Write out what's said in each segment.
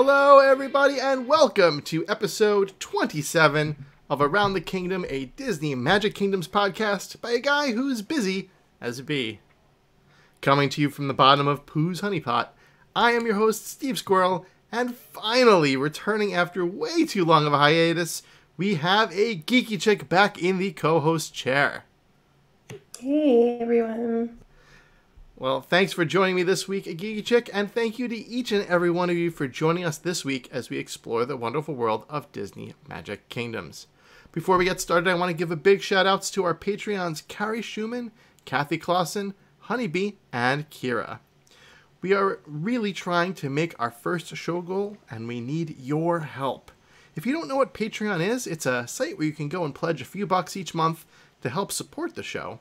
Hello, everybody, and welcome to episode 27 of Around the Kingdom, a Disney Magic Kingdoms podcast by a guy who's busy as a bee. Coming to you from the bottom of Pooh's honeypot, I am your host, Steve Squirrel, and finally, returning after way too long of a hiatus, we have AGeekyChick back in the co-host chair. Hey, everyone. Well, thanks for joining me this week, AGeekyChick, and thank you to each and every one of you for joining us this week as we explore the wonderful world of Disney Magic Kingdoms. Before we get started, I want to give a big shout-outs to our Patreons Carrie Schumann, Kathy Clausen, Honeybee, and Kira. We are really trying to make our first show goal, and we need your help. If you don't know what Patreon is, it's a site where you can go and pledge a few bucks each month to help support the show.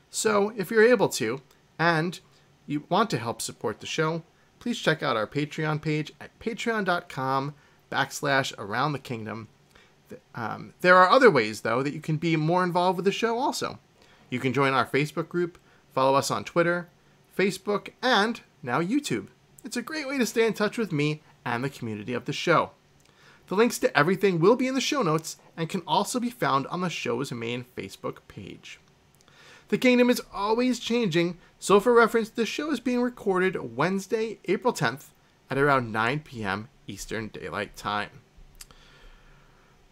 So, if you're able to, and you want to help support the show, please check out our Patreon page at patreon.com/aroundthekingdom. There are other ways, though, that you can be more involved with the show also. You can join our Facebook group, follow us on Twitter, Facebook, and now YouTube. It's a great way to stay in touch with me and the community of the show. The links to everything will be in the show notes and can also be found on the show's main Facebook page. The Kingdom is always changing, so for reference, the show is being recorded Wednesday, April 10th at around 9 p.m. Eastern Daylight Time.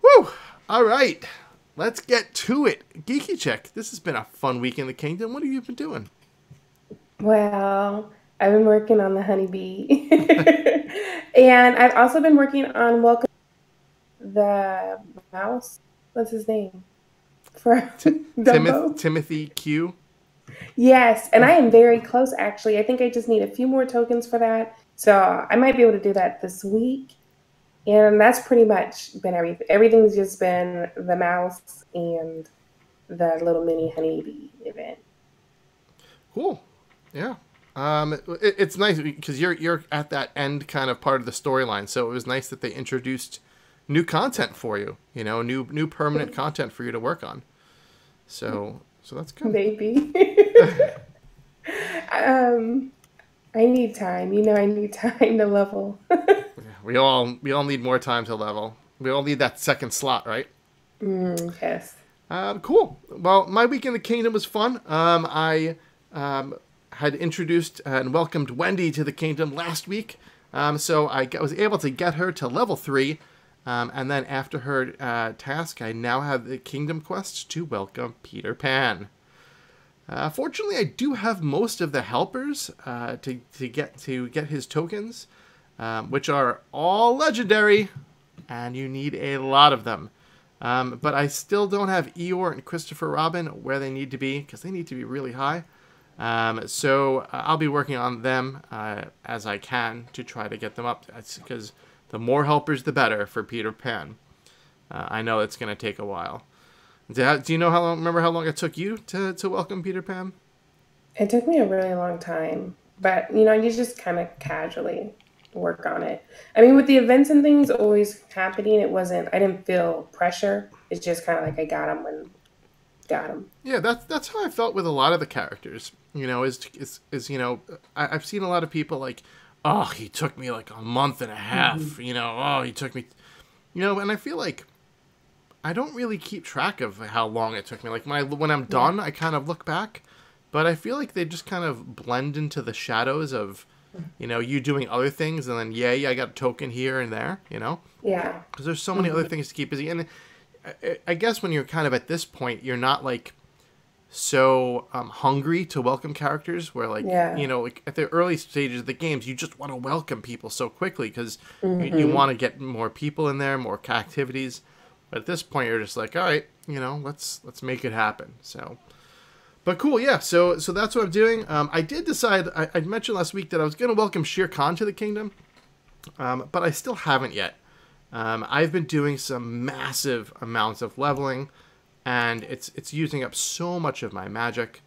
Woo! Alright, let's get to it. AGeekyChick, this has been a fun week in the Kingdom. What have you been doing? Well, I've been working on the honeybee. And I've also been working on Welcome the Mouse. What's his name? For Timothy Q. Yes, and I am very close, actually. I think I just need a few more tokens for that. So I might be able to do that this week. And that's pretty much been everything. Everything's just been the mouse and the little mini honeybee event. Cool. Yeah. It's nice because you're at that end kind of part of the storyline. So it was nice that they introduced new content for you, you know, new permanent content for you to work on. So that's good. Maybe. I need time. You know, I need time to level. We all need more time to level. We all need that second slot, right? Yes. Cool. Well, my week in the Kingdom was fun. I had introduced and welcomed Wendy to the Kingdom last week. So I was able to get her to level 3. And then after her task, I now have the Kingdom quest to welcome Peter Pan. Fortunately, I do have most of the helpers to get his tokens, which are all legendary, and you need a lot of them. But I still don't have Eeyore and Christopher Robin where they need to be, because they need to be really high. So I'll be working on them as I can to try to get them up, because the more helpers, the better for Peter Pan. I know it's going to take a while. Do you know remember how long it took you to welcome Peter Pan? It took me a really long time, but you know, you just kind of casually work on it. I mean, with the events and things always happening, I didn't feel pressure. It's just kind of like I got them when got them. Yeah, that's how I felt with a lot of the characters. You know, is you know, I've seen a lot of people like, oh, he took me like a month and a half, you know, oh, he took me, you know, and I feel like I don't really keep track of how long it took me. Like when I'm done, I kind of look back, but I feel like they just kind of blend into the shadows of, you know, you doing other things, and then, yay, I got a token here and there, you know? Yeah. Because there's so many other things to keep busy. And I guess when you're kind of at this point, you're not like so hungry to welcome characters where, like, you know, like at the early stages of the games, you just want to welcome people so quickly because you want to get more people in there, more activities. But at this point, you're just like, all right, you know, let's make it happen. So, but cool, yeah. So that's what I'm doing. I did decide. I mentioned last week that I was going to welcome Shere Khan to the Kingdom, but I still haven't yet. I've been doing some massive amounts of leveling, and it's using up so much of my magic.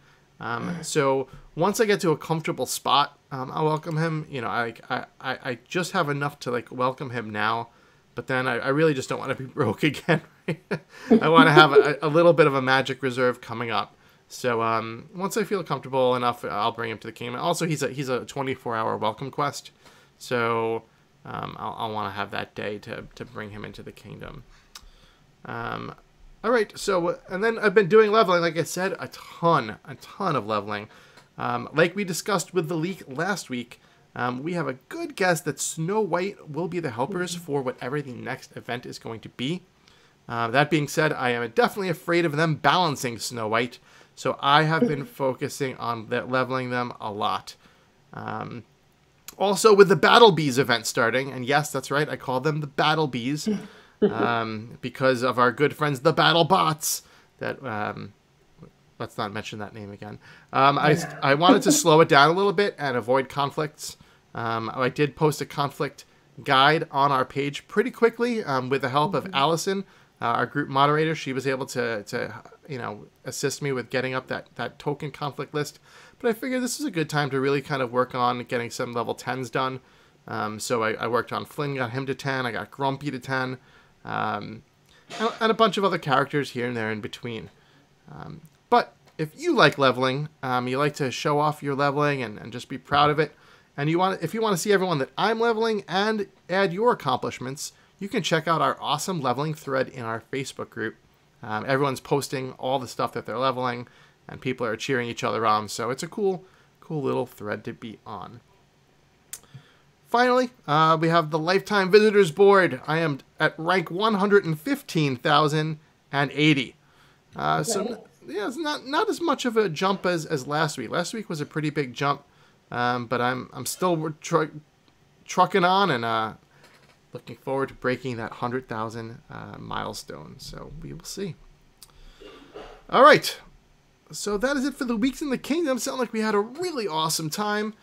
So once I get to a comfortable spot, I'll welcome him. You know, I just have enough to like welcome him now. But then I really just don't want to be broke again. Right? I want to have a little bit of a magic reserve coming up. So once I feel comfortable enough, I'll bring him to the kingdom. Also, he's a 24-hour welcome quest. So I'll want to have that day to bring him into the kingdom. All right, so, and then I've been doing leveling, like I said, a ton of leveling. Like we discussed with the leak last week, we have a good guess that Snow White will be the helpers for whatever the next event is going to be. That being said, I am definitely afraid of them balancing Snow White, so I have been focusing on leveling them a lot. Also, with the Battle Bees event starting, and yes, that's right, I call them the Battle Bees, because of our good friends, the Battle Bots, that, let's not mention that name again. I wanted to slow it down a little bit and avoid conflicts. I did post a conflict guide on our page pretty quickly, with the help of Allison, our group moderator. She was able to assist me with getting up that token conflict list. But I figured this is a good time to really kind of work on getting some level 10s done. So I worked on Flynn, got him to 10. I got Grumpy to 10. And a bunch of other characters here and there in between. But if you like leveling, you like to show off your leveling and just be proud of it, and if you want to see everyone that I'm leveling and add your accomplishments, you can check out our awesome leveling thread in our Facebook group. Everyone's posting all the stuff that they're leveling, and people are cheering each other on, so it's a cool little thread to be on. Finally, we have the Lifetime Visitors Board. I am at rank 115,080. So yeah, it's not as much of a jump as last week. Last week was a pretty big jump, but I'm still trucking on and looking forward to breaking that 100,000 milestone. So we will see. All right, so that is it for the Weeks in the Kingdom. Sound like we had a really awesome time.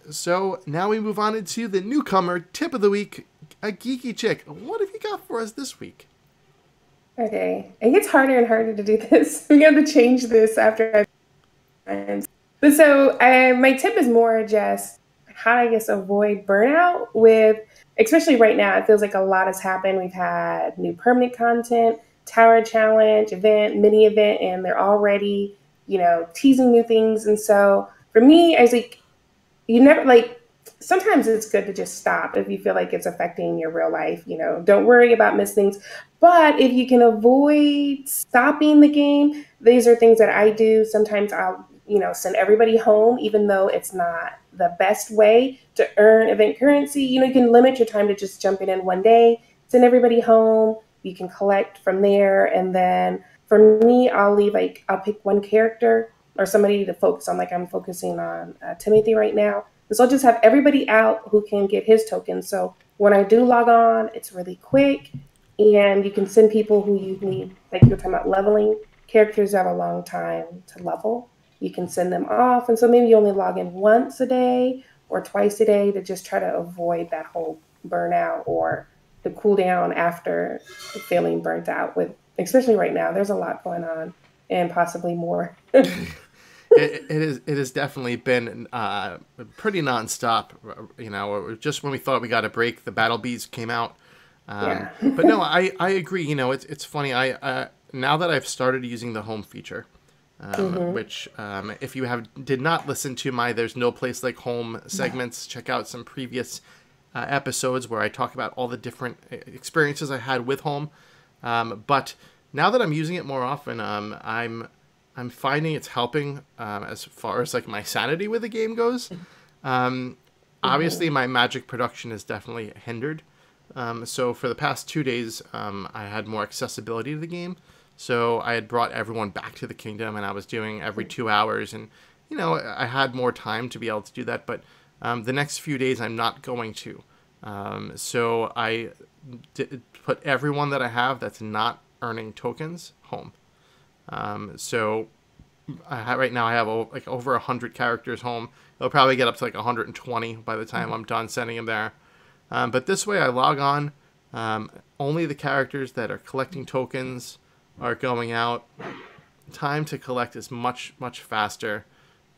So now we move on into the newcomer tip of the week, AGeekyChick. What have you got for us this week? Okay, it gets harder and harder to do this. We have to change this after But so my tip is more just how I guess avoid burnout with, especially right now, it feels like a lot has happened. We've had new permanent content, tower challenge, event, mini event, and they're already, teasing new things. And so for me, I was like, sometimes it's good to just stop if you feel like it's affecting your real life. Don't worry about missed things. But if you can avoid stopping the game, these are things that I do. Sometimes I'll, send everybody home, even though it's not the best way to earn event currency. You can limit your time to just jumping in one day, send everybody home. You can collect from there. And then for me, I'll pick one character or somebody to focus on. Like I'm focusing on Timothy right now. And so I'll just have everybody out who can get his token. So when I do log on, it's really quick. And you can send people who you need, like you're talking about leveling, characters that have a long time to level. You can send them off. And so maybe you only log in once a day or twice a day to just try to avoid that whole burnout or the cool down after feeling burnt out with, especially right now, there's a lot going on and possibly more. It has definitely been pretty nonstop. Just when we thought we got a break, the Battle Bees came out. But no, I agree. It's funny. I now that I've started using the home feature, which if you did not listen to my "There's No Place Like Home" segments, check out some previous episodes where I talk about all the different experiences I had with home. But now that I'm using it more often, I'm finding it's helping as far as like my sanity with the game goes. Obviously, my magic production is definitely hindered. So for the past 2 days, I had more accessibility to the game. So I had brought everyone back to the kingdom, and I was doing every 2 hours. And, I had more time to be able to do that. But the next few days, I'm not going to. So I put everyone that I have that's not earning tokens home. So right now I have over 100 characters home. It'll probably get up to 120 by the time I'm done sending them there. But this way I log on. Only the characters that are collecting tokens are going out. Time to collect is much, much faster.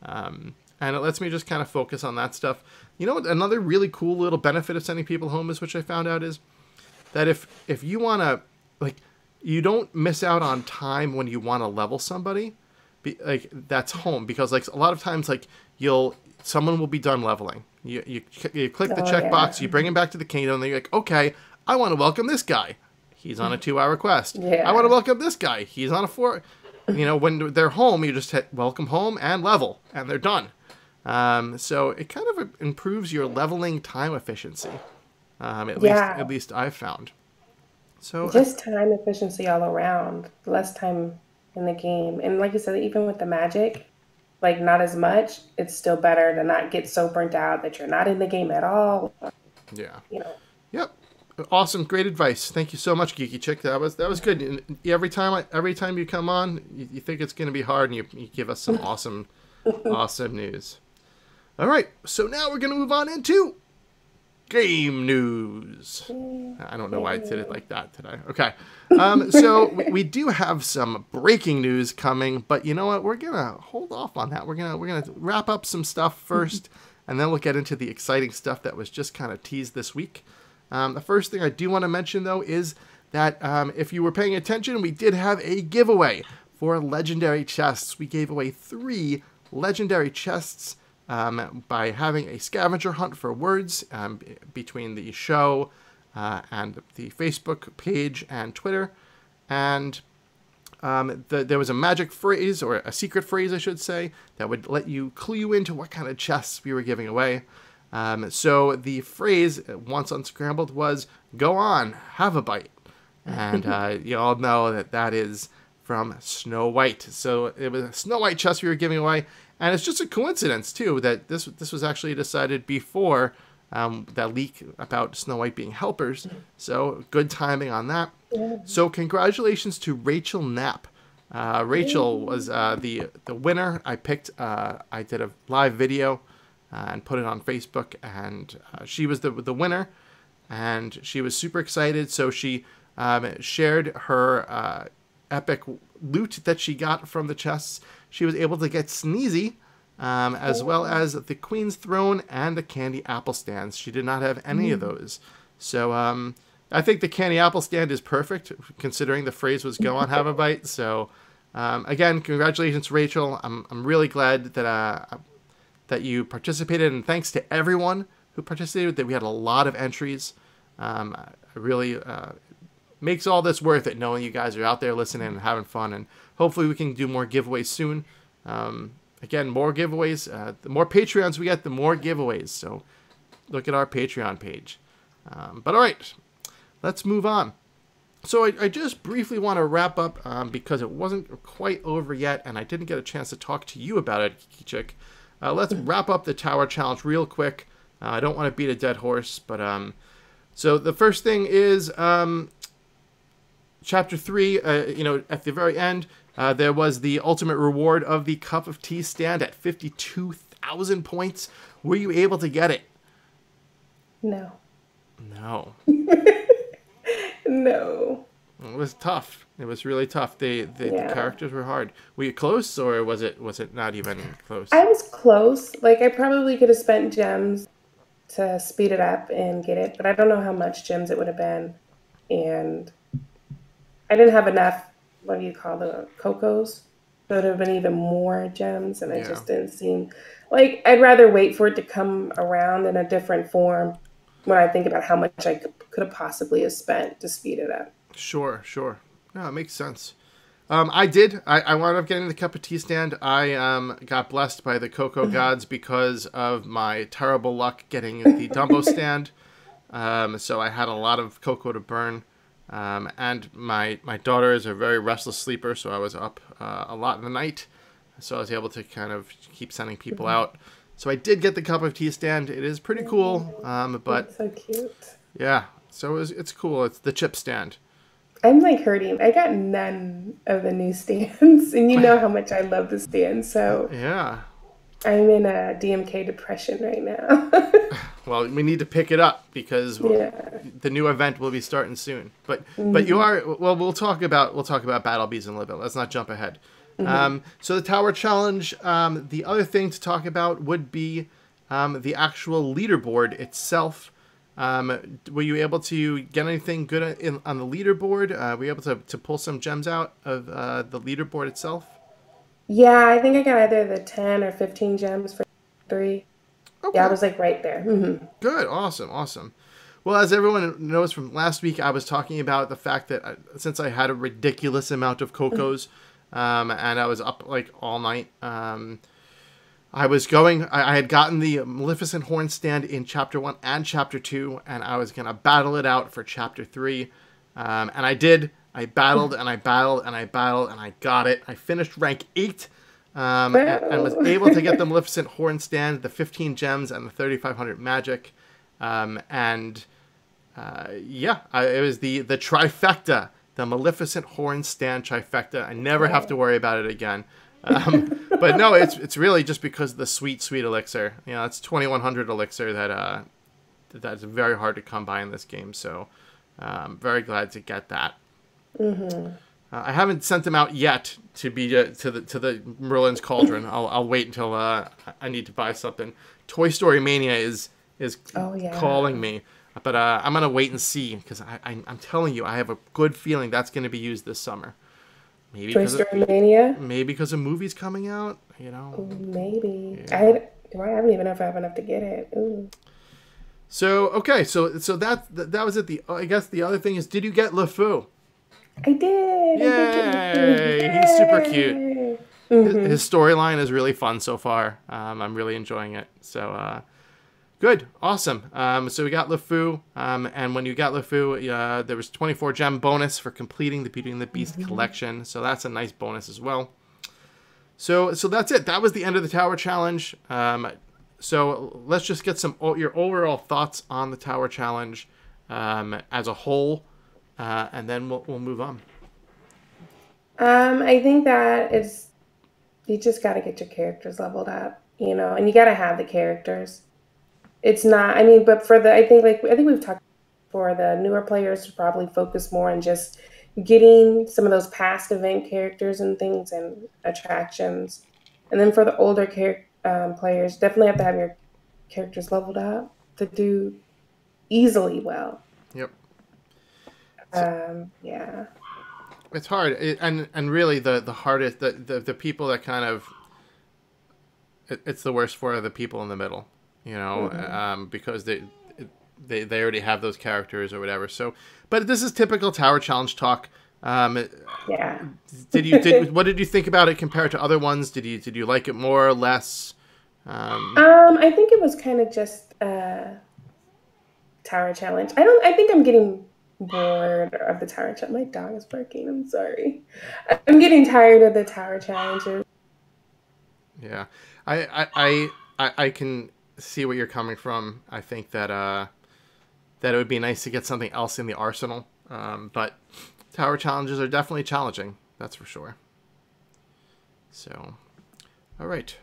And it lets me just kind of focus on that stuff. What another really cool little benefit of sending people home is, which I found out, is that if you want to, you don't miss out on time when you want to level somebody, that's home. Because a lot of times, you'll someone will be done leveling. You click the checkbox, you bring him back to the kingdom, and then you're like, okay, I want to welcome this guy. He's on a 2-hour quest. I want to welcome this guy. He's on a 4. When they're home, you just hit welcome home and level, and they're done. So it kind of improves your leveling time efficiency. At least I've found. So just time efficiency all around. Less time in the game. And like you said, even with the magic, like not as much, it's still better to not get so burnt out that you're not in the game at all. Yeah. Yep. Awesome. Great advice. Thank you so much, AGeekyChick. That was good. And every time you come on, you think it's going to be hard, and you give us some awesome news. All right. So now we're going to move on into game news. I don't know why I did it like that today. Okay. So we do have some breaking news coming, but you know what? We're going to hold off on that. We're going to wrap up some stuff first, and then we'll get into the exciting stuff that was just kind of teased this week. The first thing I do want to mention, though, is that if you were paying attention, we did have a giveaway for legendary chests. We gave away 3 legendary chests by having a scavenger hunt for words between the show and the Facebook page and Twitter. And there was a magic phrase, or a secret phrase, I should say, that would let you clue into what kind of chests we were giving away. So the phrase, once unscrambled, was, "Go on, have a bite." And you all know that is from Snow White. So it was a Snow White chest we were giving away. And it's just a coincidence, too, that this was actually decided before that leak about Snow White being helpers. So good timing on that. Yeah. So congratulations to Rachel Knapp. Rachel was the winner. I did a live video and put it on Facebook, and she was the winner, and she was super excited. So she shared her epic loot that she got from the chests. She was able to get Sneezy, as well as the Queen's Throne and the Candy Apple Stands. She did not have any of those. So I think the Candy Apple Stand is perfect, considering the phrase was "Go on, have a bite." So again, congratulations, Rachel. I'm really glad that you participated, and thanks to everyone who participated. That we had a lot of entries. Really makes all this worth it, knowing you guys are out there listening and having fun, and hopefully we can do more giveaways soon. Again, more giveaways. The more Patreons we get, the more giveaways. So look at our Patreon page. But all right, let's move on. So I just briefly want to wrap up because it wasn't quite over yet, and I didn't get a chance to talk to you about it, AGeekyChick. Let's wrap up the Tower Challenge real quick. I don't want to beat a dead horse, but so the first thing is Chapter 3. At the very end, there was the ultimate reward of the cup of tea stand at 52,000 points. Were you able to get it? No. No. No. It was tough. It was really tough. The characters were hard. Were you close, or was it not even close? I was close. Like, I probably could have spent gems to speed it up and get it, but I don't know how much gems it would have been. And I didn't have enough, what do you call the cocos? So it would have been even more gems, and it just didn't seem like I'd rather wait for it to come around in a different form when I think about how much I could have possibly have spent to speed it up. Sure. No, it makes sense. I did. I wound up getting the cup of tea stand. I got blessed by the cocoa gods because of my terrible luck getting the Dumbo stand. So I had a lot of cocoa to burn. And my daughter is a very restless sleeper, so I was up a lot in the night. So I was able to kind of keep sending people out. So I did get the cup of tea stand. It is pretty cool. But that's so cute. Yeah. So it's cool. It's the chip stand. I'm like hurting. I got none of the new stands, and you know how much I love the stand. So yeah, I'm in a DMK depression right now. Well, we need to pick it up because the new event will be starting soon. But you are We'll talk about Battle Bees in a little bit. Let's not jump ahead. So the Tower Challenge. The other thing to talk about would be the actual leaderboard itself. Were you able to get anything good on the leaderboard? Were you able to pull some gems out of the leaderboard itself? Yeah, I think I got either the 10 or 15 gems for 3. Okay. Yeah, I was like right there. Mm-hmm. Good. Awesome. Awesome. Well, as everyone knows from last week, I was talking about the fact that since I had a ridiculous amount of Cocos, and I was up like all night, I had gotten the Maleficent Horn stand in Chapter 1 and Chapter 2, and I was going to battle it out for Chapter 3. And I did. I battled, and I battled, and I battled, and I got it. I finished rank 8, and was able to get the Maleficent Horn stand, the 15 gems, and the 3,500 magic. It was the trifecta, the Maleficent Horn stand trifecta. I never have to worry about it again. But no, it's really just because of the sweet elixir. You know, it's 2,100 elixir that's very hard to come by in this game. So I'm very glad to get that. Mm-hmm. I haven't sent them out yet to be to the Merlin's Cauldron. I'll wait until I need to buy something. Toy Story Mania is calling me, but I'm gonna wait and see because I'm telling you, I have a good feeling that's gonna be used this summer. Maybe Toy Story Mania. Maybe because a movie's coming out. You know. Maybe. Yeah. I don't even know if I have enough to get it. Ooh. So okay, so that was it. I guess the other thing is, did you get LeFou? I did. Yay! He's super cute. Mm-hmm. His storyline is really fun so far. I'm really enjoying it. So good, awesome. So we got LeFou, and when you got LeFou, there was 24 gem bonus for completing the Beauty and the Beast collection. So that's a nice bonus as well. So that's it. That was the end of the Tower Challenge. So let's just get your overall thoughts on the Tower Challenge as a whole. And then we'll move on. I think that you just got to get your characters leveled up, you know, and you got to have the characters. It's not, but I think we've talked for the newer players to probably focus more on just getting some of those past event characters and things and attractions. And then for the older players, definitely have to have your characters leveled up to do easily well. Yep. Yeah. It's hard, and really the hardest, the people that kind of it's the worst for are the people in the middle, you know, because they already have those characters or whatever. So, but this is typical Tower Challenge talk. Yeah. What did you think about it compared to other ones? Did you like it more or less? I think it was kind of just Tower Challenge. I think I'm getting bored of the Tower Challenge. My dog is barking. I'm sorry. I'm getting tired of the Tower Challenges. Yeah, I can see where you're coming from. I think that it would be nice to get something else in the arsenal. But Tower Challenges are definitely challenging. That's for sure. So, all right.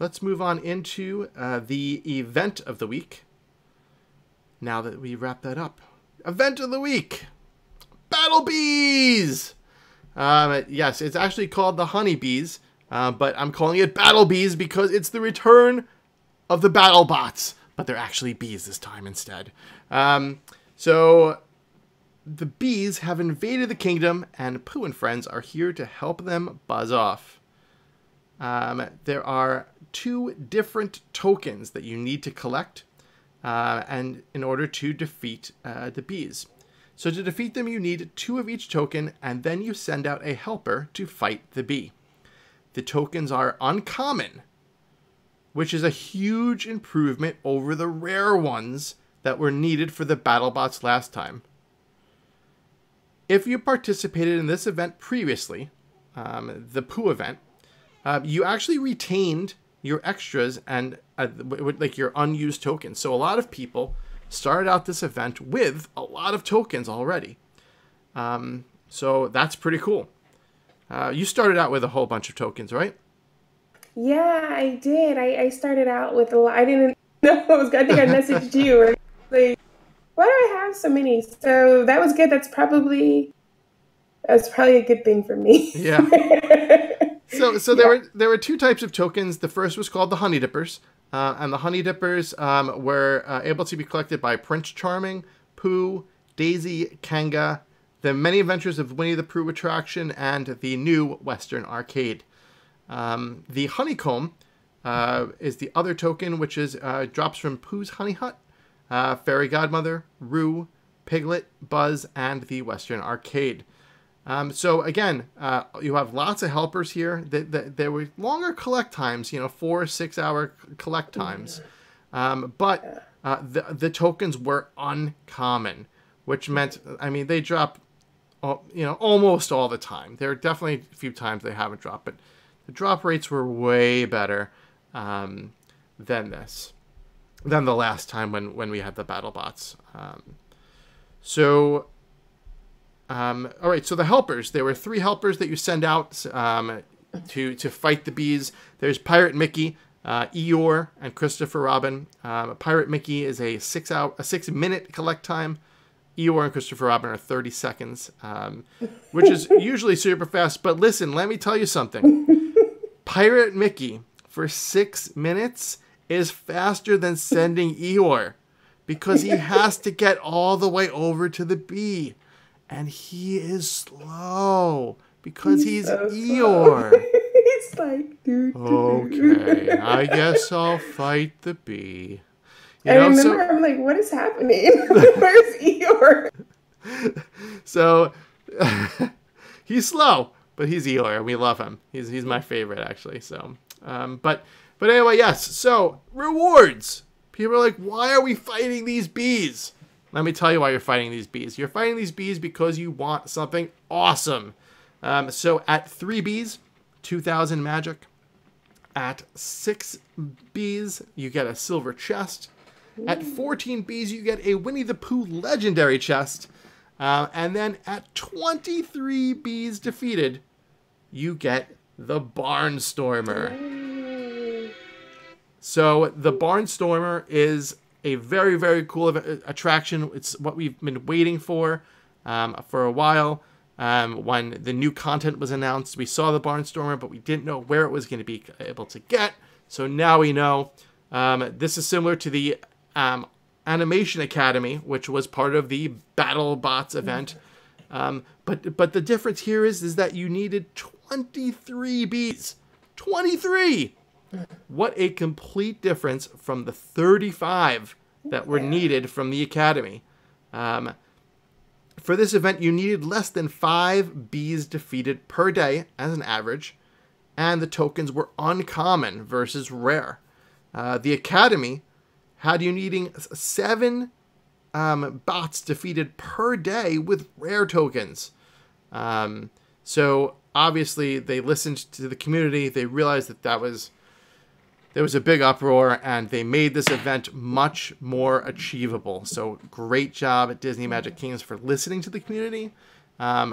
Let's move on into the event of the week. Now that we wrap that up. Event of the week. Battle Bees! Yes, it's actually called the Honeybees, but I'm calling it Battle Bees because it's the return of the Battle Bots, but they're actually bees this time instead. So the bees have invaded the kingdom, and Pooh and friends are here to help them buzz off. There are 2 different tokens that you need to collect, and in order to defeat the bees. So to defeat them, you need 2 of each token, and then you send out a helper to fight the bee. The tokens are uncommon, which is a huge improvement over the rare ones that were needed for the BattleBots last time. If you participated in this event previously, the Pooh event, you actually retained your extras and like your unused tokens. So a lot of people started out this event with a lot of tokens already. So that's pretty cool. You started out with a whole bunch of tokens, right? Yeah, I did. I started out with a lot. I didn't know I think I messaged you. Or like, why do I have so many? So that was good. That's probably a good thing for me. Yeah. So there were 2 types of tokens. The first was called the Honey Dippers. And the Honey Dippers were able to be collected by Prince Charming, Pooh, Daisy, Kanga, the Many Adventures of Winnie the Pooh attraction, and the new Western Arcade. The Honeycomb is the other token, which is drops from Pooh's Honey Hut, Fairy Godmother, Roo, Piglet, Buzz, and the Western Arcade. So again, you have lots of helpers here. There were longer collect times, 4 or 6 hour collect times. But the tokens were uncommon, which meant, they drop, almost all the time. There are definitely a few times they haven't dropped, but the drop rates were way better than the last time when we had the battle bots. All right, so the helpers, there were 3 helpers that you send out to fight the bees. There's Pirate Mickey, Eeyore, and Christopher Robin. Pirate Mickey is a 6-minute collect time. Eeyore and Christopher Robin are 30 seconds, which is usually super fast. But listen, let me tell you something. Pirate Mickey for 6 minutes is faster than sending Eeyore because he has to get all the way over to the bee. And he is slow because he's so Eeyore. It's like, dude. Okay, I guess I'll fight the bee. I'm like, what is happening? Where's Eeyore? So, he's slow, but he's Eeyore, and we love him. He's my favorite, actually. So, but anyway, yes. So, rewards. People are like, why are we fighting these bees? Let me tell you why you're fighting these bees. You're fighting these bees because you want something awesome. So at 3 bees, 2,000 magic. At 6 bees, you get a silver chest. At 14 bees, you get a Winnie the Pooh legendary chest. And then at 23 bees defeated, you get the Barnstormer. So the Barnstormer is a very, very cool attraction. It's what we've been waiting for a while. When the new content was announced, we saw the Barnstormer, but we didn't know where it was going to be able to get. So now we know. This is similar to the Animation Academy, which was part of the Battle Bots event. But the difference here is that you needed 23 bees. 23! What a complete difference from the 35 that were needed from the Academy. For this event, you needed less than 5 bees defeated per day as an average, and the tokens were uncommon versus rare. The Academy had you needing 7 bots defeated per day with rare tokens. So obviously they listened to the community. They realized that there was a big uproar, and they made this event much more achievable. So great job at Disney Magic Kingdoms for listening to the community,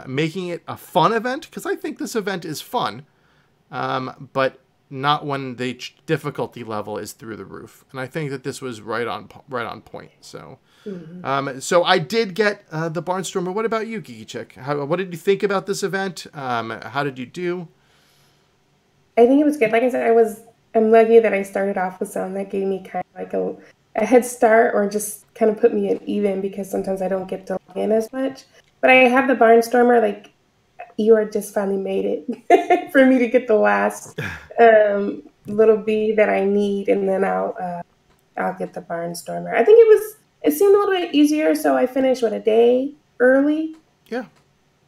making it a fun event, because I think this event is fun, but not when the difficulty level is through the roof. And I think that this was right on point. So, so I did get the Barnstormer. What about you, AGeekyChick? What did you think about this event? How did you do? I think it was good. Like I said, I'm lucky that I started off with something that gave me kind of like a head start, or just kind of put me at even, because sometimes I don't get to log in as much. But I have the Barnstormer, like Eeyore just finally made it for me to get the last little bee that I need, and then I'll get the Barnstormer. I think it seemed a little bit easier, so I finished a day early. Yeah.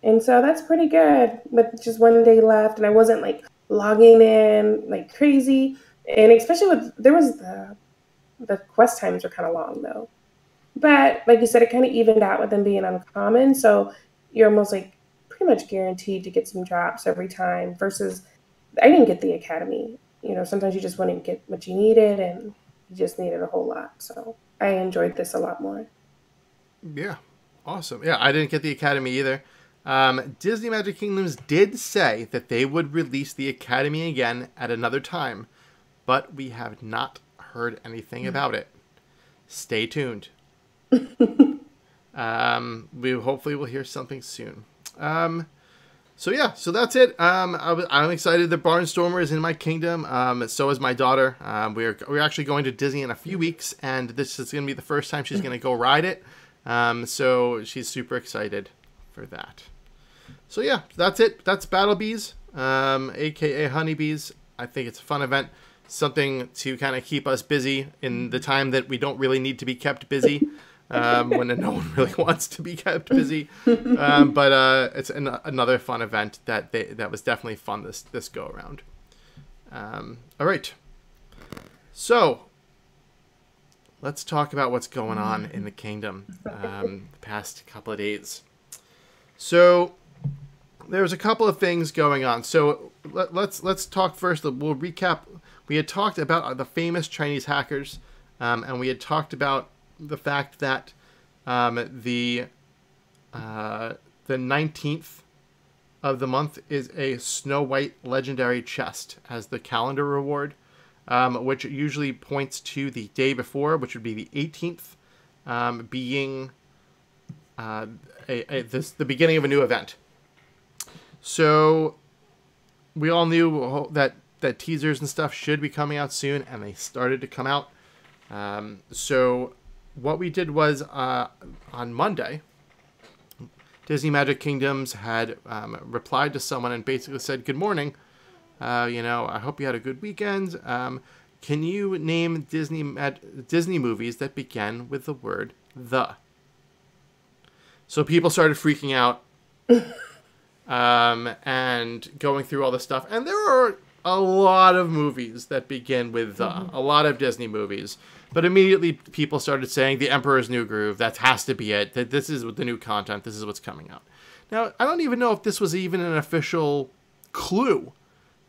And so that's pretty good, but just 1 day left, and I wasn't like logging in like crazy, and especially the quest times were kind of long though. But like you said, it kind of evened out with them being uncommon, so you're almost like pretty much guaranteed to get some drops every time. Versus, I didn't get the Academy. Sometimes you just wouldn't get what you needed, and you just needed a whole lot. So I enjoyed this a lot more. Yeah, awesome. Yeah, I didn't get the Academy either. Disney Magic Kingdoms did say that they would release the Academy again at another time, but we have not heard anything about it. Stay tuned. We hopefully will hear something soon. So yeah, so that's it. I'm excited that Barnstormer is in my kingdom. So is my daughter. We're actually going to Disney in a few weeks, and this is going to be the first time she's going to go ride it. So she's super excited for that. So yeah, that's it. That's Battle Bees, aka Honeybees. I think it's a fun event. something to kind of keep us busy in the time that we don't really need to be kept busy, when no one really wants to be kept busy. But it's another fun event that was definitely fun this go around. All right, so let's talk about what's going on in the kingdom the past couple of days. So there's a couple of things going on. So let's talk first. We'll recap. We had talked about the famous Chinese hackers, and we had talked about the fact that the 19th of the month is a Snow White legendary chest as the calendar reward, which usually points to the day before, which would be the 18th, being the beginning of a new event. So we all knew that teasers and stuff should be coming out soon, and they started to come out. So what we did was on Monday, Disney Magic Kingdoms had replied to someone and basically said, "Good morning. I hope you had a good weekend. Can you name Disney movies that begin with the word 'the'?" So people started freaking out and going through all this stuff. And there are a lot of movies that begin with 'the', a lot of Disney movies. But immediately people started saying The Emperor's New Groove, that has to be it, that this is the new content, this is what's coming out. Now, I don't even know if this was even an official clue.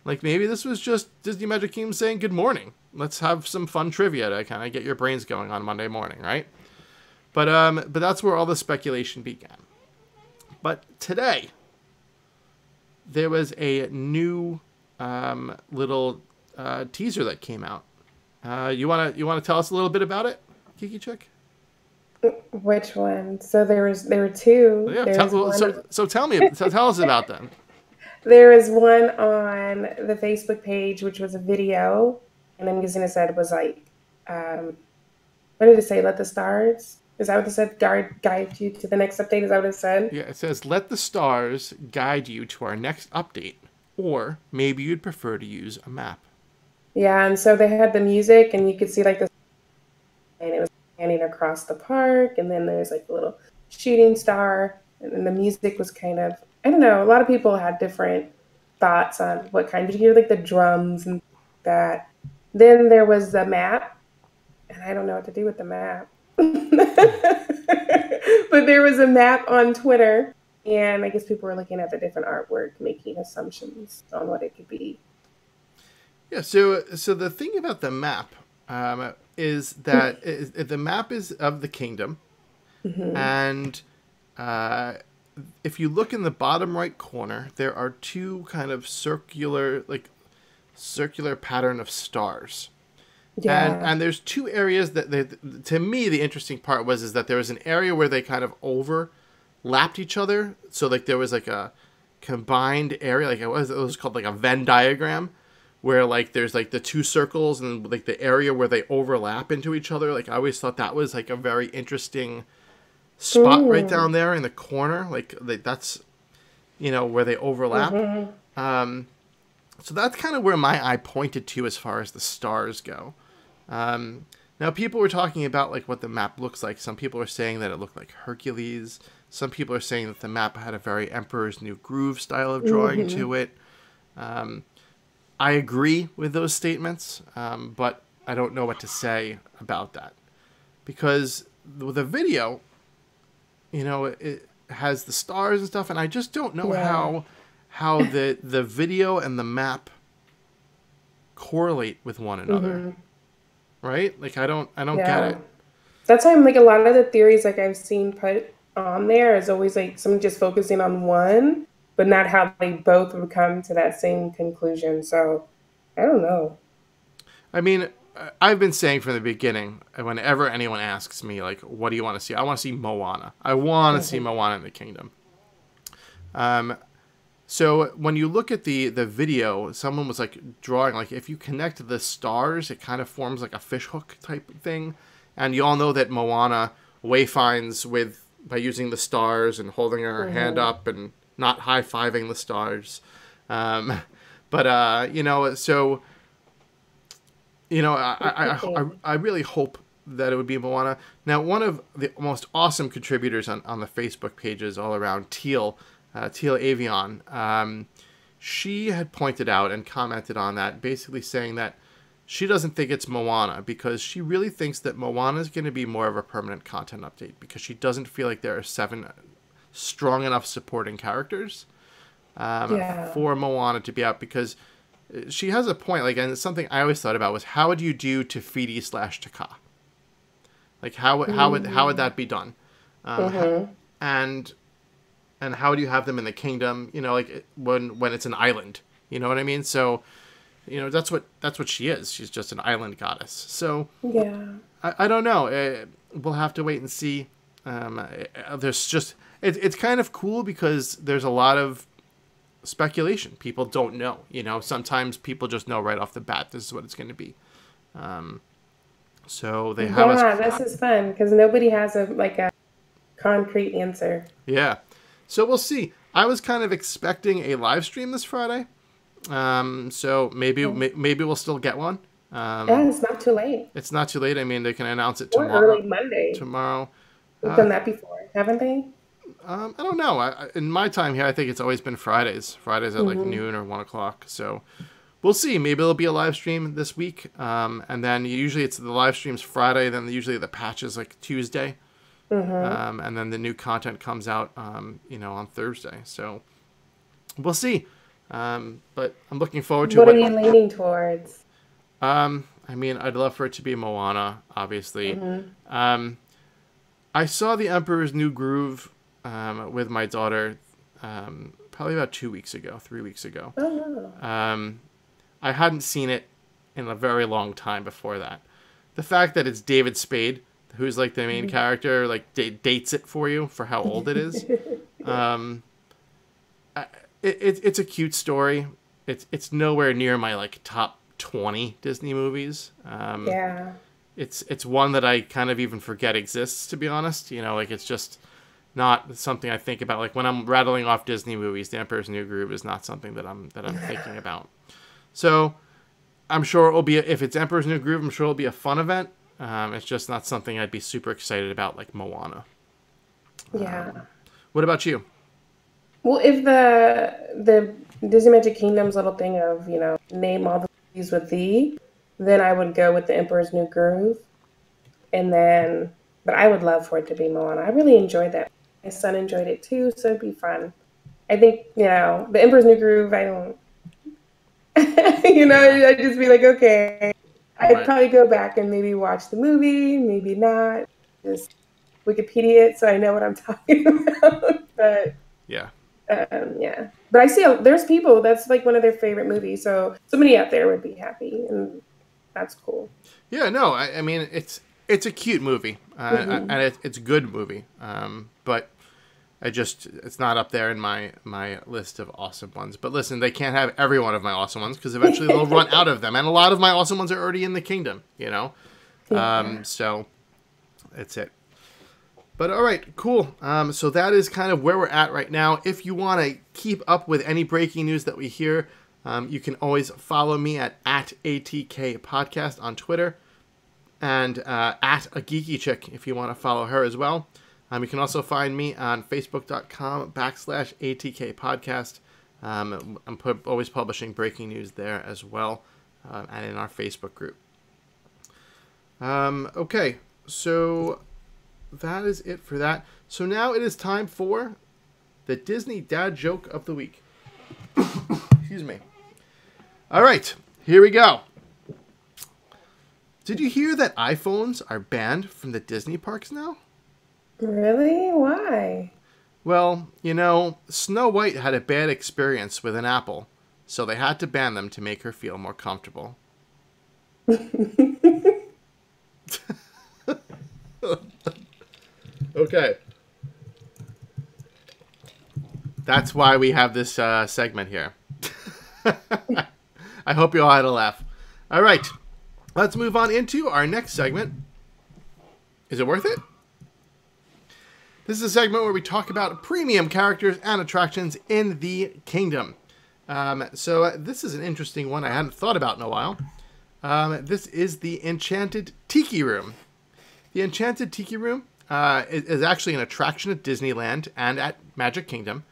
Like, maybe this was just Disney Magic Kingdom saying, "Good morning. Let's have some fun trivia to kind of get your brains going on Monday morning," right? But that's where all the speculation began. But today, there was a new little teaser that came out. You wanna tell us a little bit about it, AGeekyChick? Which one? So there were two. Yeah, tell us about them. There was one on the Facebook page, which was a video, and I'm guessing it said it was like, what did it say? Let the stars? Is that what it said? Guide you to the next update? Is that what it said? Yeah, it says, "Let the stars guide you to our next update, or maybe you'd prefer to use a map." Yeah, and so they had the music, and you could see like this, and it was panning across the park, and then there's like a little shooting star, and then the music was kind of, I don't know, a lot of people had different thoughts on what kind. You hear like the drums and that. Then there was the map, and I don't know what to do with the map. But there was a map on Twitter, and I guess people were looking at the different artwork, making assumptions on what it could be. Yeah, so the thing about the map is that the map is of the kingdom, and if you look in the bottom right corner, there are two kind of circular pattern of stars. Yeah. And there's two areas that to me, the interesting part is that there was an area where they kind of overlapped each other. So like there was like a combined area, like it was called like a Venn diagram, where like there's like the two circles and like the area where they overlap into each other. Like I always thought that was like a very interesting spot right down there in the corner. Like that's, where they overlap. So that's kind of where my eye pointed to as far as the stars go. Now people were talking about like what the map looks like. Some people are saying that it looked like Hercules. Some people are saying that the map had a very Emperor's New Groove style of drawing to it. I agree with those statements, but I don't know what to say about that. Because the video, it has the stars and stuff, and I just don't know how the video and the map correlate with one another. Right? Like I don't get it. That's why I'm like, a lot of the theories like I've seen put on there is always like someone just focusing on one, but not how they both would come to that same conclusion. So I don't know. I mean, I've been saying from the beginning, whenever anyone asks me like, what do you want to see? I want to see Moana. I want to see Moana in the kingdom. So when you look at the video, someone was like drawing, like if you connect the stars, it kind of forms like a fishhook type thing. And you all know that Moana wayfinds by using the stars and holding her hand up and not high-fiving the stars. So You know, I really hope that it would be Moana. Now, one of the most awesome contributors on the Facebook pages all around, Teal Avion, she had pointed out and commented on that, basically saying that she doesn't think it's Moana because she really thinks that Moana is going to be more of a permanent content update because she doesn't feel like there are 7 strong enough supporting characters for Moana to be out, because she has a point. Like, and it's something I always thought about was, how would you do Te Fiti / Taka? Like, how would that be done? And how do you have them in the kingdom? You know, like when it's an island. You know what I mean? So, you know, that's what she is. She's just an island goddess. So I don't know. We'll have to wait and see. There's just it's kind of cool because there's a lot of speculation. People don't know. You know, sometimes people just know right off the bat this is what it's going to be. So they have this is fun because nobody has a concrete answer. Yeah. So we'll see. I was kind of expecting a live stream this Friday. So maybe we'll still get one. It's not too late. It's not too late. I mean, they can announce it tomorrow. Or early Monday. Tomorrow. We've done that before, haven't they? I don't know. In my time here, I think it's always been Fridays. Fridays at like noon or 1 o'clock. So we'll see. Maybe there'll be a live stream this week. And then usually it's the live stream's Friday. Then usually the patch is like Tuesday. And then the new content comes out, on Thursday. So we'll see. But I'm looking forward to what are you leaning towards? I mean, I'd love for it to be Moana, obviously. I saw The Emperor's New Groove with my daughter probably about 3 weeks ago. I hadn't seen it in a very long time before that. The fact that it's David Spade, who's like the main character, like dates it for you for how old it is. It's a cute story. It's nowhere near my like top 20 Disney movies. It's one that I kind of even forget exists, to be honest. You know, like it's just not something I think about. Like when I'm rattling off Disney movies, The Emperor's New Groove is not something that I'm thinking about. So I'm sure it'll be if it's Emperor's New Groove, I'm sure it'll be a fun event. It's just not something I'd be super excited about, like Moana. What about you? Well, if the Disney Magic Kingdom's little thing of, name all the movies with thee, then I would go with The Emperor's New Groove. But I would love for it to be Moana. I really enjoyed that. My son enjoyed it too, so it'd be fun. I think, The Emperor's New Groove, I don't, I'd just be like, okay. I'd probably go back and maybe watch the movie, maybe not. Just Wikipedia it so I know what I'm talking about. But but I see there's people that's like one of their favorite movies, so somebody out there would be happy, and that's cool. Yeah, no, I mean it's a cute movie, and it's a good movie, but it's not up there in my list of awesome ones. But listen, they can't have every one of my awesome ones because eventually they'll run out of them, and a lot of my awesome ones are already in the kingdom, so that's it. But all right, cool. So that is kind of where we're at right now. If you want to keep up with any breaking news that we hear, you can always follow me at ATK Podcast on Twitter and at AGeekyChick if you want to follow her as well. You can also find me on Facebook.com/ATK Podcast. I'm always publishing breaking news there as well, and in our Facebook group. Okay, so that is it for that. So now it is time for the Disney Dad Joke of the Week. Excuse me. All right, here we go. Did you hear that iPhones are banned from the Disney parks now? Really? Why? Well, Snow White had a bad experience with an apple, so they had to ban them to make her feel more comfortable. Okay. That's why we have this segment here. I hope you all had a laugh. All right. Let's move on into our next segment. Is it worth it? This is a segment where we talk about premium characters and attractions in the kingdom. So this is an interesting one I hadn't thought about in a while. This is the Enchanted Tiki Room. The Enchanted Tiki Room is actually an attraction at Disneyland and at Magic Kingdom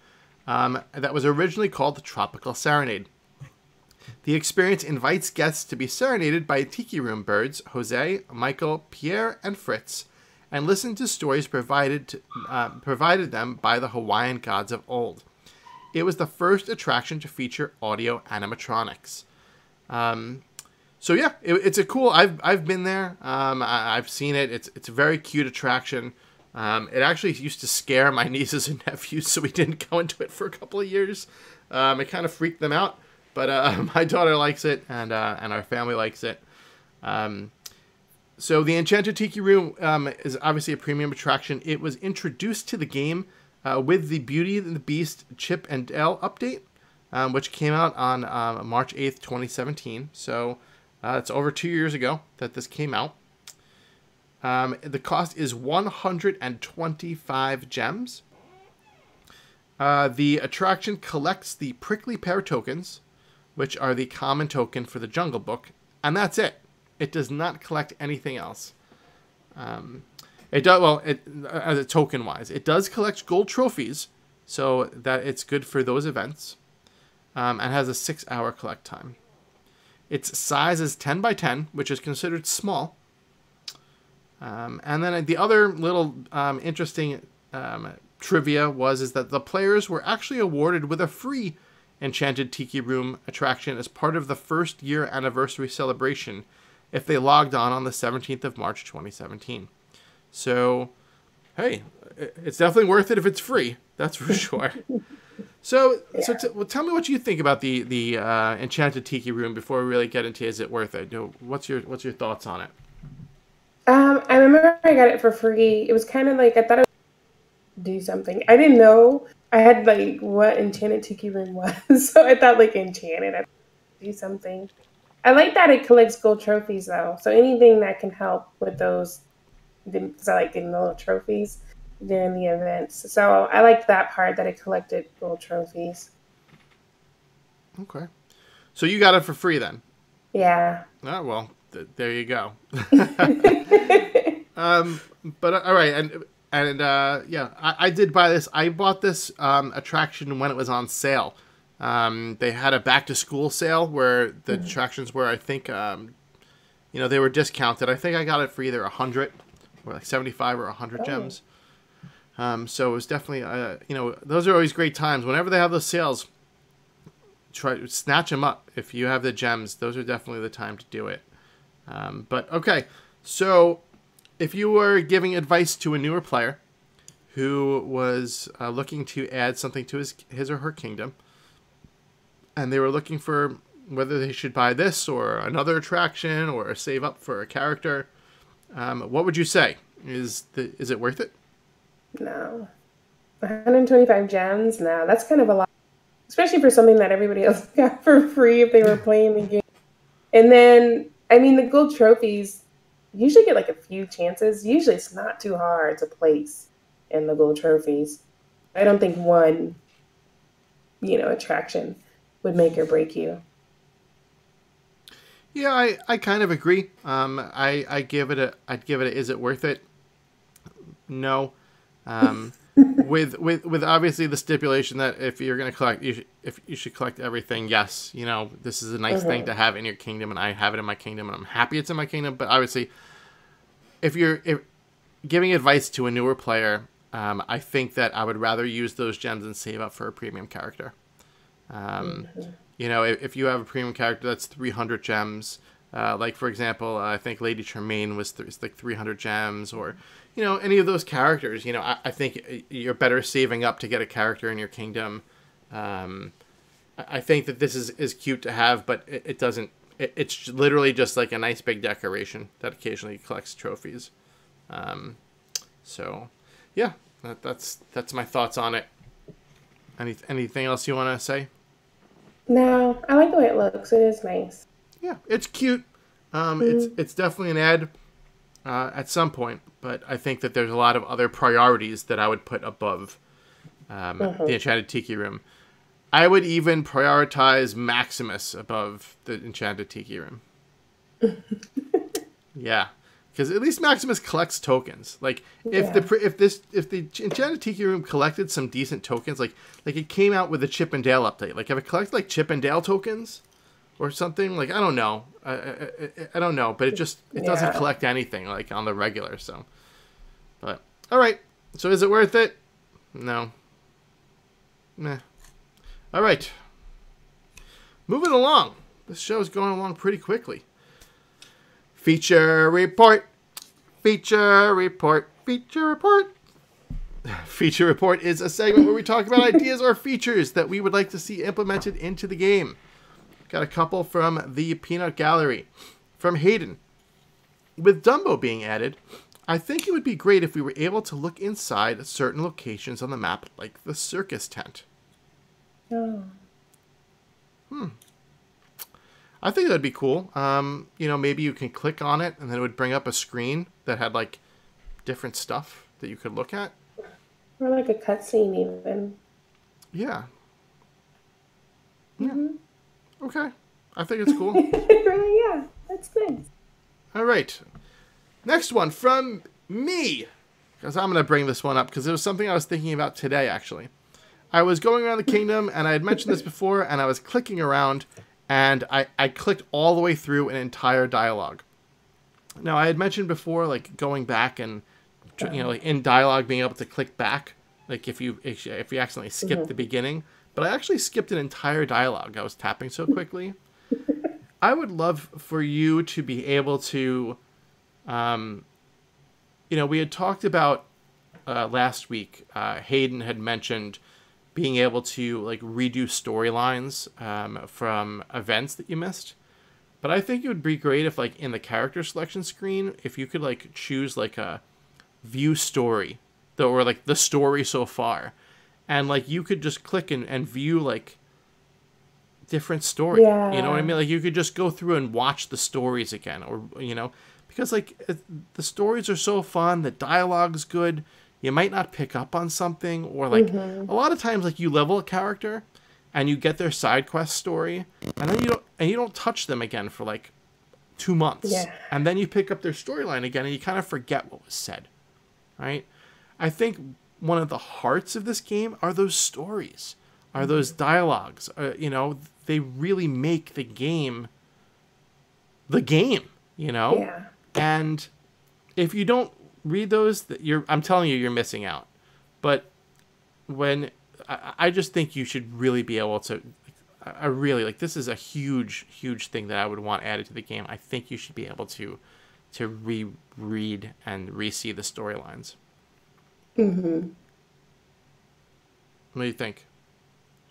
that was originally called the Tropical Serenade. The experience invites guests to be serenaded by Tiki Room birds Jose, Michael, Pierre, and Fritz, and listen to stories provided them by the Hawaiian gods of old. It was the first attraction to feature audio animatronics. So yeah, it's a cool. I've been there. I've seen it. It's a very cute attraction. It actually used to scare my nieces and nephews, so we didn't go into it for a couple of years. It kind of freaked them out, but my daughter likes it, and our family likes it. So the Enchanted Tiki Room is obviously a premium attraction. It was introduced to the game with the Beauty and the Beast Chip and Dale update, which came out on March 8th, 2017. So it's over 2 years ago that this came out. The cost is 125 gems. The attraction collects the Prickly Pear tokens, which are the common token for the Jungle Book, and that's it. It does not collect anything else. It does well. As a token wise, it does collect gold trophies, so that it's good for those events, and has a 6-hour collect time. Its size is 10 by 10, which is considered small. And then the other little interesting trivia is that the players were actually awarded with a free Enchanted Tiki Room attraction as part of the first year anniversary celebration if they logged on the 17th of March 2017. So, hey, it's definitely worth it if it's free. That's for sure. So tell me what you think about the Enchanted Tiki Room before we really get into is it worth it? What's your thoughts on it? I remember I got it for free. It was kind of like I thought I would do something. I didn't know I had like what Enchanted Tiki Room was, so I thought like Enchanted I'd do something. I like that it collects gold trophies though. So anything that can help with those, because I like getting the little trophies during the events. So I liked that part that it collected gold trophies. Okay. So you got it for free then? Yeah. Oh, well, there you go. But all right. And yeah, I did buy this. I bought this attraction when it was on sale. They had a back to school sale where the attractions were, I think, they were discounted. I think I got it for either 100 or like 75 or 100 gems. So it was definitely, those are always great times. Whenever they have those sales, try to snatch them up. If you have the gems, those are definitely the time to do it. But okay, so if you were giving advice to a newer player who was looking to add something to his or her kingdom, and they were looking for whether they should buy this or another attraction or save up for a character, what would you say? Is it worth it? No. 125 gems? No, that's kind of a lot. Especially for something that everybody else got for free if they were playing the game. And then, I mean, the gold trophies, you usually get like a few chances. Usually it's not too hard to place in the gold trophies. I don't think one, attraction would make or break you. Yeah, I kind of agree. I'd give it a is it worth it? No. With obviously the stipulation that if you're going to collect, you should collect everything. Yes, this is a nice thing to have in your kingdom, and I have it in my kingdom, and I'm happy it's in my kingdom. But obviously, if giving advice to a newer player, I think that I would rather use those gems and save up for a premium character. If you have a premium character that's 300 gems, like for example, I think Lady Tremaine was like 300 gems, or any of those characters. I think you're better saving up to get a character in your kingdom. I think that this is cute to have, but it doesn't. It's literally just like a nice big decoration that occasionally collects trophies. So, yeah, that's my thoughts on it. Anything else you want to say? No, I like the way it looks. It is nice. Yeah, it's cute. It's definitely an ad at some point, but I think that there's a lot of other priorities that I would put above the Enchanted Tiki Room. I would even prioritize Maximus above the Enchanted Tiki Room. Yeah, because at least Maximus collects tokens. Like if the Enchanted Tiki Room collected some decent tokens, like it came out with a Chip and Dale update. Like if it collected like Chip and Dale tokens or something, like I don't know, I don't know, but it doesn't collect anything like on the regular. So, but all right. So is it worth it? No. Meh. All right. Moving along. This show is going along pretty quickly. Feature report. Feature report. Feature report. Feature report is a segment where we talk about ideas or features that we would like to see implemented into the game. Got a couple from the Peanut Gallery. From Hayden. With Dumbo being added, I think it would be great if we were able to look inside certain locations on the map, like the circus tent. Oh. I think that'd be cool. Maybe you can click on it and then it would bring up a screen that had like different stuff that you could look at. Or like a cutscene even. Yeah. Yeah. Okay. I think it's cool. Yeah, that's nice. All right. Next one from me. Because I'm going to bring this one up because it was something I was thinking about today, actually. I was going around the kingdom, and I had mentioned this before, and I was clicking around, and I clicked all the way through an entire dialogue. Now, I had mentioned before, like, going back and, like in dialogue, being able to click back, like, if you accidentally skip the beginning. But I actually skipped an entire dialogue. I was tapping so quickly. I would love for you to be able to, we had talked about last week, Hayden had mentioned being able to like redo storylines from events that you missed. But I think it would be great if like in the character selection screen, if you could like choose like a view story or like the story so far. And like you could just click and view like different story. Yeah. You know what I mean? Like you could just go through and watch the stories again or, because like the stories are so fun, the dialogue's good. You might not pick up on something or like a lot of times like you level a character and you get their side quest story and then you don't touch them again for like 2 months. Yeah. And then you pick up their storyline again and you kind of forget what was said. Right? I think one of the hearts of this game are those stories, are those dialogues. They really make the game, Yeah. And if you don't read those, I'm telling you, you're missing out. But I just think you should really be able to, I really, like, this is a huge, huge thing that I would want added to the game. I think you should be able to reread and re-see the storylines. Mm-hmm. What do you think?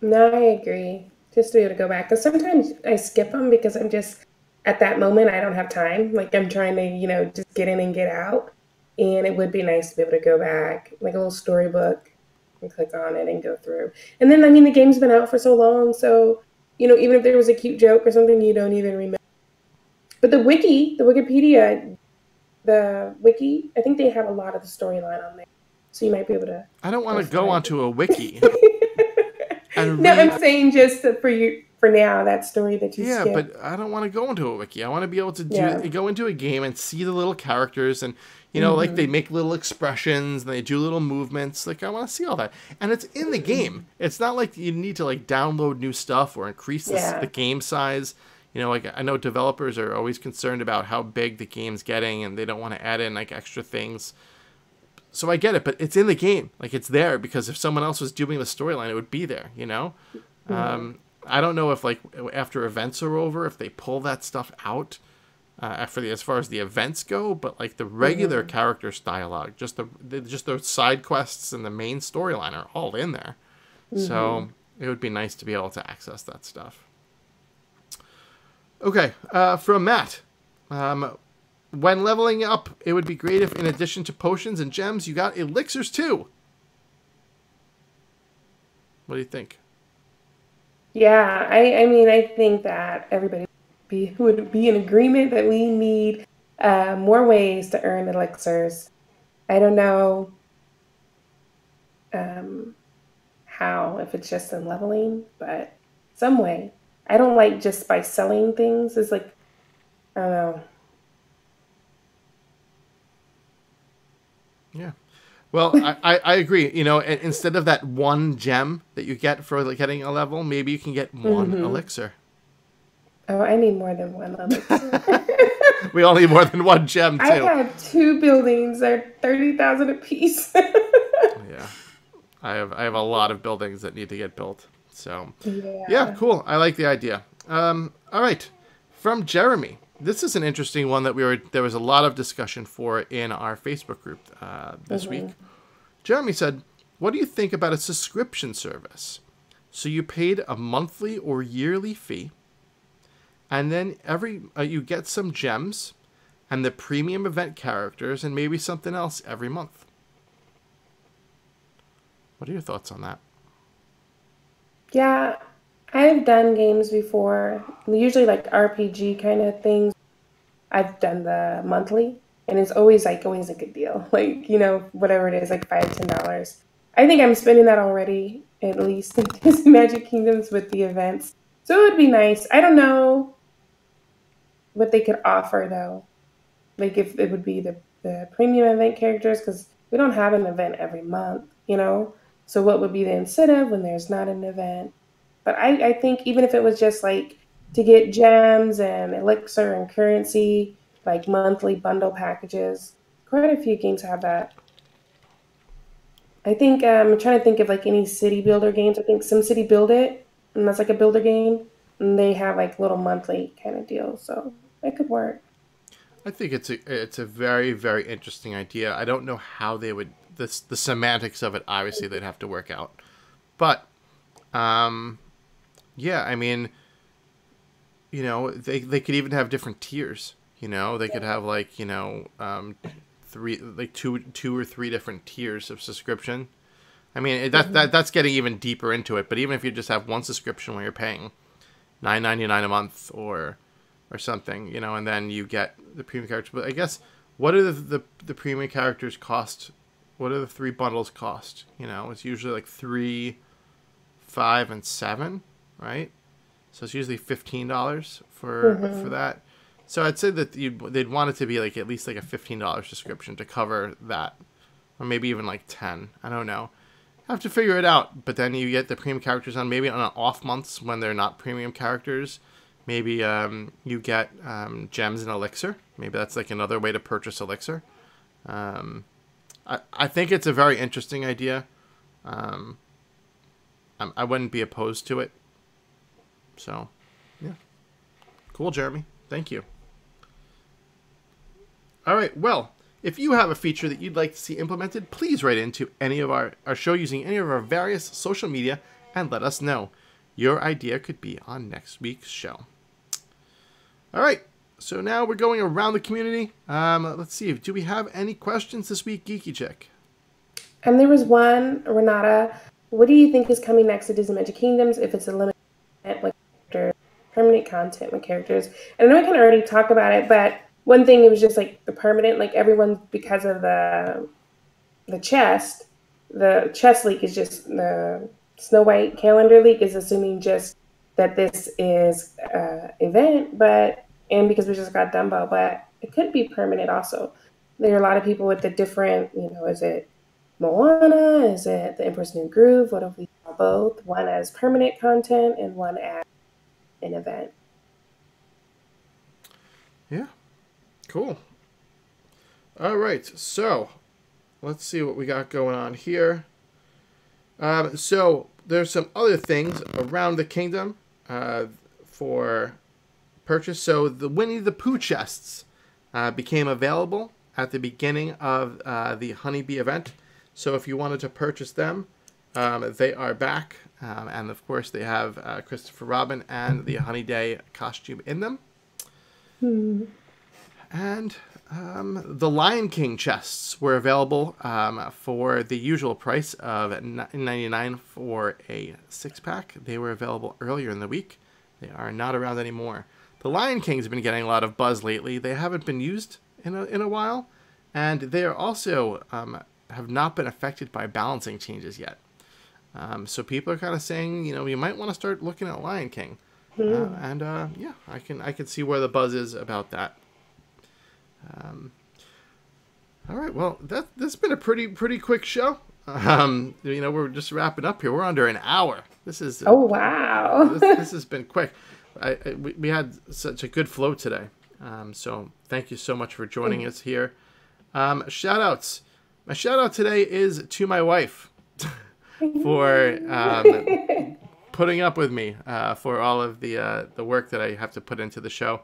No, I agree. Just to be able to go back. Because sometimes I skip them because I'm just, at that moment, I don't have time. Like, I'm trying to, just get in and get out. And it would be nice to be able to go back, like a little storybook, and click on it and go through. And then, the game's been out for so long. So, even if there was a cute joke or something, you don't even remember. But the Wikipedia, I think they have a lot of the storyline on there. So you might be able to. I don't want to go onto a wiki. No, I'm saying just for now, that story that you skipped. But I don't want to go into a wiki. I want to be able to go into a game and see the little characters and, like they make little expressions and they do little movements. Like I want to see all that. And it's in the game. It's not like you need to like download new stuff or increase the game size. Like I know developers are always concerned about how big the game's getting and they don't want to add in like extra things. So I get it, but it's in the game. Like, it's there because if someone else was doing the storyline, it would be there, I don't know if, like, after events are over, if they pull that stuff out as far as the events go, but, like, the regular characters' dialogue, just the side quests and the main storyline are all in there. So it would be nice to be able to access that stuff. Okay, from Matt. When leveling up, it would be great if, in addition to potions and gems, you got elixirs too. What do you think? Yeah, I think that everybody would be in agreement that we need more ways to earn elixirs. I don't know how, if it's just in leveling, but some way. I don't like just by selling things. It's like I don't know. Yeah. Well, I agree. You know, instead of that one gem that you get for like getting a level, maybe you can get one elixir. Oh, I need more than one elixir. We all need more than one gem I too. have 2 buildings. They're 30,000 apiece. Yeah. I have a lot of buildings that need to get built. So, yeah, Yeah. cool. I like the idea. All right. From Jeremy. This is an interesting one that there was a lot of discussion for in our Facebook group this week. Jeremy said, "What do you think about a subscription service? So you paid a monthly or yearly fee, and then you get some gems and the premium event characters and maybe something else every month." What are your thoughts on that? Yeah, I've done games before, usually like RPG kind of things. I've done the monthly, and it's always always a good deal. Like, whatever it is, like $5, $10. I think I'm spending that already, at least in Disney Magic Kingdoms with the events. So it would be nice. I don't know what they could offer though. Like if it would be the premium event characters, because we don't have an event every month. So what would be the incentive when there's not an event? But I think even if it was just like to get gems and elixir and currency, like monthly bundle packages, quite a few games have that. I think I'm trying to think of like any city builder games. I think SimCity Build It, and that's like a builder game, and they have like little monthly kind of deals. So it could work. I think it's a very, very interesting idea. I don't know how they would the semantics of it. Obviously, they'd have to work out, but yeah, I mean, they could even have different tiers. They could have like two or three different tiers of subscription. I mean, that's getting even deeper into it. But even if you just have one subscription where you're paying $9.99 a month or something, and then you get the premium characters. But I guess, what do the premium characters cost? What do the 3 bundles cost? It's usually like 3, 5, and 7, right? So it's usually $15 for that. So I'd say that they'd want it to be like at least like a $15 subscription to cover that, or maybe even like 10. I don't know. Have to figure it out. But then you get the premium characters on off months when they're not premium characters. Maybe you get gems and elixir. Maybe that's like another way to purchase elixir. I think it's a very interesting idea. I wouldn't be opposed to it. So, yeah. Cool, Jeremy. Thank you. All right. Well, if you have a feature that you'd like to see implemented, please write into any of our show using any of our various social media and let us know. Your idea could be on next week's show. All right. So now we're going around the community. Let's see. Do we have any questions this week, AGeekyChick? And there was one, Renata. What do you think is coming next to Disney Magic Kingdoms if it's a limited with characters, permanent content with characters? And I know I kind of already talked about it, but one thing, it was just like the permanent, like everyone, because of the chest leak is just the Snow White calendar leak is assuming just that this is event, and because we just got Dumbo, but it could be permanent also. There are a lot of people with the different, is it Moana? Is it the Emperor's New Groove? What if we saw both? One as permanent content and one as an event. Yeah. Cool. All right. So let's see what we got going on here. So there's some other things around the kingdom for purchase. So the Winnie the Pooh chests became available at the beginning of the Honeybee event. So if you wanted to purchase them, they are back. And of course, they have Christopher Robin and the Honey Day costume in them. And the Lion King chests were available for the usual price of $9.99 for a 6-pack. They were available earlier in the week. They are not around anymore. The Lion King's been getting a lot of buzz lately. They haven't been used in a while, and they are also have not been affected by balancing changes yet. So people are kind of saying, you might want to start looking at Lion King. Yeah, I can see where the buzz is about that. All right, well, that's been a pretty quick show. We're just wrapping up here. We're under an hour. This is oh wow. this has been quick. We had such a good flow today. So thank you so much for joining us here. Shout outs. My shout out today is to my wife for putting up with me for all of the work that I have to put into the show.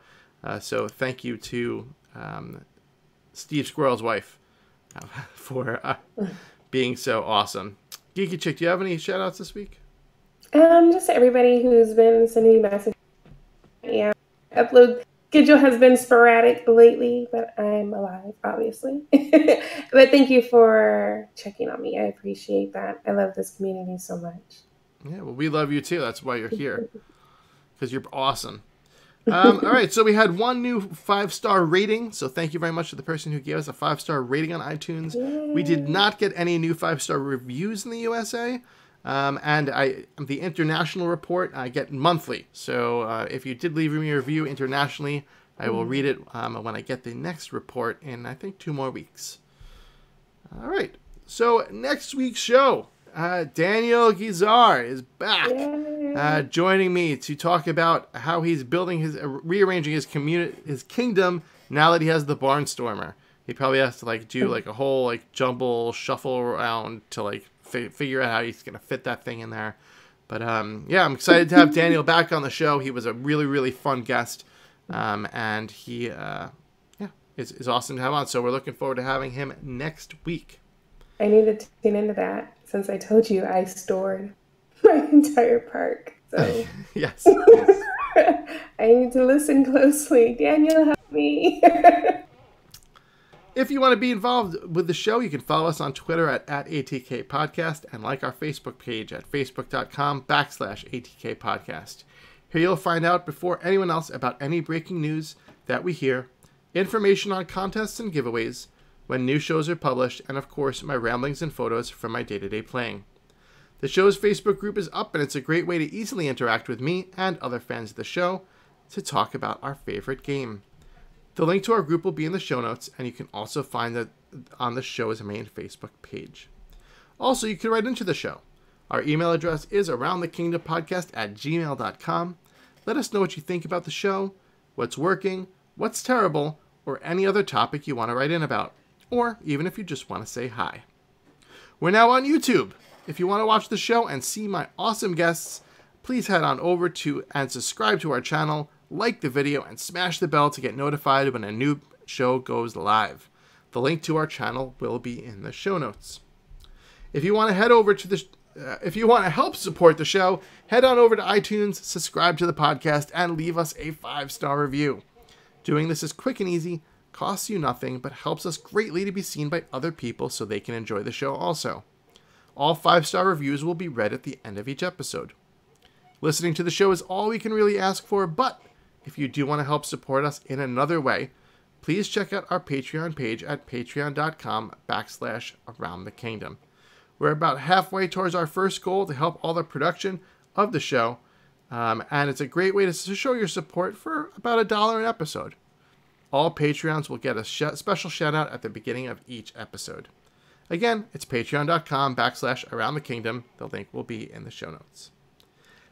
So thank you to Steve Squirrel's wife for being so awesome. AGeekyChick, do you have any shout outs this week? Just everybody who's been sending me messages. Yeah, upload schedule has been sporadic lately, but I'm alive, obviously. But thank you for checking on me. I appreciate that. I love this community so much. Yeah, well, we love you too. That's why you're here, because you're awesome. All right, so we had one new 5-star rating, so thank you very much to the person who gave us a 5-star rating on iTunes. Yay. We did not get any new 5-star reviews in the USA, and the international report I get monthly. So if you did leave me a review internationally, I will read it when I get the next report in, I think, 2 more weeks. All right, so next week's show, Daniel Gizar is back, joining me to talk about how he's rearranging his kingdom now that he has the Barnstormer. He probably has to do a whole jumble shuffle around to figure out how he's gonna fit that thing in there. But yeah, I'm excited to have Daniel back on the show. He was a really fun guest, and he is awesome to have on. So we're looking forward to having him next week. I need to tune into that since I told you I stored my entire park. So yes. I need to listen closely. Daniel, help me. If you want to be involved with the show, you can follow us on Twitter at ATK Podcast and like our Facebook page at facebook.com/ATK Podcast. Here you'll find out before anyone else about any breaking news that we hear, information on contests and giveaways, when new shows are published, and of course my ramblings and photos from my day-to-day playing. The show's Facebook group is up, and it's a great way to easily interact with me and other fans of the show to talk about our favorite game. The link to our group will be in the show notes, and you can also find that on the show's main Facebook page. Also, you can write into the show. Our email address is aroundthekingdompodcast@gmail.com. Let us know what you think about the show, what's working, what's terrible, or any other topic you want to write in about. Or even if you just want to say hi. We're now on YouTube. If you want to watch the show and see my awesome guests, please head on over to and subscribe to our channel, like the video, and smash the bell to get notified when a new show goes live. The link to our channel will be in the show notes. If you want to head over to if you want to help support the show, head on over to iTunes, subscribe to the podcast, and leave us a 5-star review. Doing this is quick and easy, costs you nothing, but helps us greatly to be seen by other people so they can enjoy the show also. All 5-star reviews will be read at the end of each episode. Listening to the show is all we can really ask for, but if you do want to help support us in another way, please check out our Patreon page at patreon.com/AroundTheKingdom. We're about halfway towards our first goal to help all the production of the show, and it's a great way to show your support for about $1 an episode. All Patreons will get a special shout out at the beginning of each episode. Again, it's patreon.com/AroundTheKingdom. The link will be in the show notes.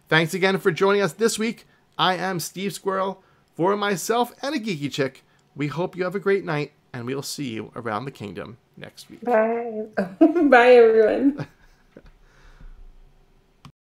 Thanks again for joining us this week. I am Steve Squirrel. For myself and AGeekyChick, we hope you have a great night, and we'll see you around the kingdom next week. Bye. Bye, everyone.